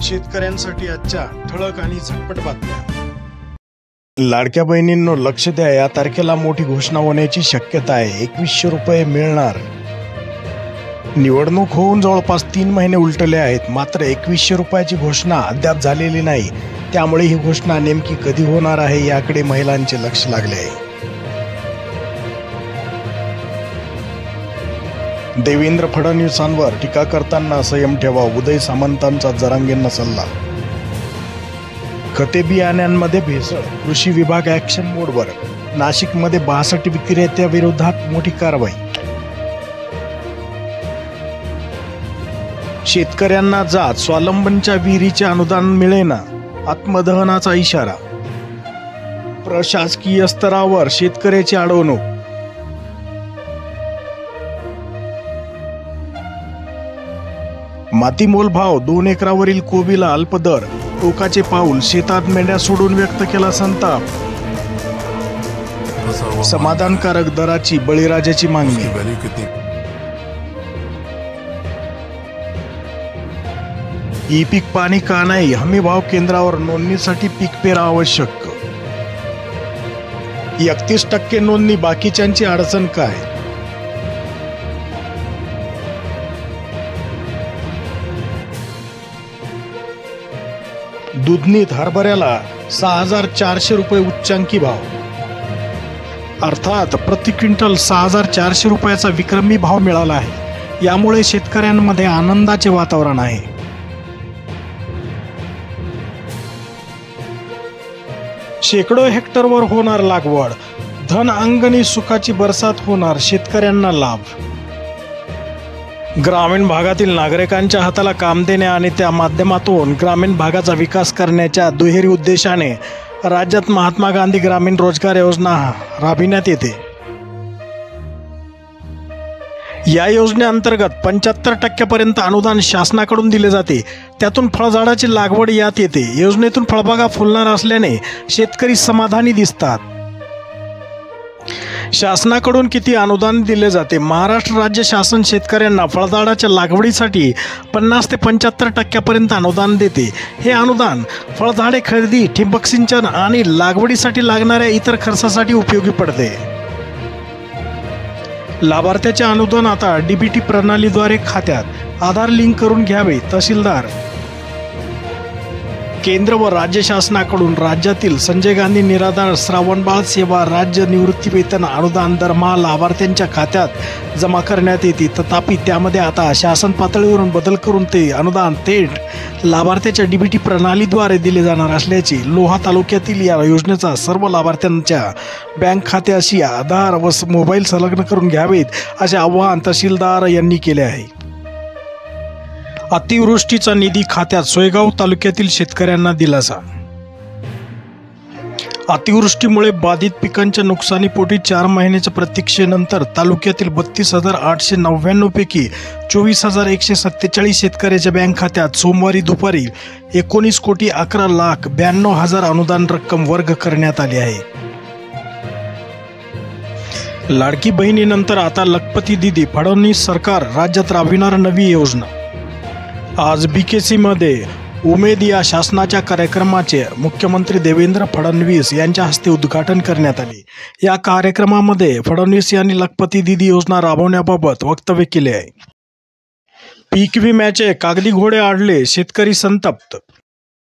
शेतकऱ्यांसाठी आजच्या ठळक आणि झटपट बातम्या। लाडक्या बहिणींनो लक्ष द्या, या तारखेला मोठी घोषणा होण्याची शक्यता आहे। 2100 रुपये मिळणार। निवडणूक होऊन जवळपास 3 महिने उलटले आहेत, मात्र 2100 रुपयाची घोषणा अद्याप झालेली नाही। त्यामुळे ही घोषणा नेमकी कधी होणार आहे याकडे महिलांचे लक्ष लागले आहे। देवेंद्र फडणवीसांवर टीका करताना संयम ठेवा, उदय सामंतांचा जरांगेंना सल्ला। खते बियाण्यांमध्ये भेसळ, कृषी विभाग ॲक्शन मोडवर। नाशिकमध्ये 62 विक्रेत्या विरोधात मोठी कारवाई। शेतकऱ्यांना जात स्वावलंबनच्या विहिरीचे अनुदान मिळेना, आत्मदहनाचा इशारा। प्रशासकीय स्तरावर शेतकऱ्याची अडवणूक। मातीमोल भाव, 2 एकरावरील कोबीला अल्पदर। टोकाचे पाऊल, शेतात मेंढ्या सोडून व्यक्त केला संताप। समाधानकारक दराची बळीराजाची मागणी। ई पीक पाणी का नाही, हमी भाव केंद्रावर नोंदणीसाठी पीक पेरा आवश्यक। 31% नोंदणी, बाकीच्यांची अडचण काय? दुधनीत हरभऱ्याला 6400 रुपये उच्चांकी भाव, अर्थात प्रति क्विंटल 6400 रुपयाचा विक्रमी भाव मिळाला आहे। यामुळे शेतकऱ्यांमध्ये आनंदाचे वातावरण आहे। शेकडो हेक्टरवर होणार लागवड, धन अंगणी सुखाची बरसात होणार, शेतकऱ्यांना लाभ। ग्रामीण भागातील नागरिकांच्या हाताला काम देणे आणि त्या माध्यमातून ग्रामीण भागाचा विकास करण्याच्या दुहेरी उद्देशाने राज्यात महात्मा गांधी ग्रामीण रोजगार योजना राबविण्यात येते। या योजनेअंतर्गत 75% पर्यंत अनुदान शासनाकडून दिले जाते। त्यातून फळझाडाची लागवड यात येते। योजनेतून फळबागा फुलणार असल्याने शेतकरी समाधानी दिसतात। शासनाकडून किती अनुदान दिले जाते? महाराष्ट्र राज्य शासन शेतकऱ्यांना फळझाडाच्या लागवडीसाठी 50 ते 75% पर्यंत अनुदान देते। हे अनुदान फळझाडे खरेदी, ठिबक सिंचन आणि लागवडीसाठी लागणाऱ्या इतर खर्चासाठी उपयोगी पडते। लाभार्थ्याचे अनुदान आता डीबीटी प्रणालीद्वारे खात्यात आधार लिंक करून घ्यावे। तहसीलदार। केंद्र व राज्य शासनाकडून राज्यातील संजय गांधी निराधार श्रावणबाळ सेवा राज्य निवृत्ती वेतन अनुदान दरमहा लाभार्थ्यांच्या खात्यात जमा करण्यात येते। तथापि त्यामध्ये आता शासन पातळीवरून बदल करून ते अनुदान थेट लाभार्थ्याच्या डीबीटी प्रणालीद्वारे दिले जाणार असल्याचे लोहा तालुक्यातील या योजनेचा सर्व लाभार्थ्यांच्या बँक खात्याशी आधार व मोबाईल संलग्न करून घ्यावेत असे आवाहन तहसीलदार यांनी केले आहे। अतिवृष्टीचा निधी खात्यात, सोयगाव तालुक्यातील शेतकऱ्यांना दिलासा। अतिवृष्टीमुळे बाधित पिकांच्या नुकसानीपोटी 4 महिन्याच्या प्रतीक्षेनंतर तालुक्यातील 32,899 पैकी 24,147 शेतकऱ्याच्या बँक खात्यात सोमवारी दुपारी 19,11,92,000 अनुदान रक्कम वर्ग करण्यात आली आहे। लाडकी बहिणीनंतर आता लखपती दीदी, फडणवीस सरकार राज्यात राबविणार नवी योजना। आज BKC मध्ये उमेद या शासनाच्या कार्यक्रमाचे मुख्यमंत्री देवेंद्र फडणवीस यांच्या हस्ते उद्घाटन करण्यात आले। या कार्यक्रमामध्ये फडणवीस यांनी लखपती दीदी योजना राबवण्याबाबत वक्तव्य केले आहे। पीक विम्याचे कागदी घोडे आडले, शेतकरी संतप्त।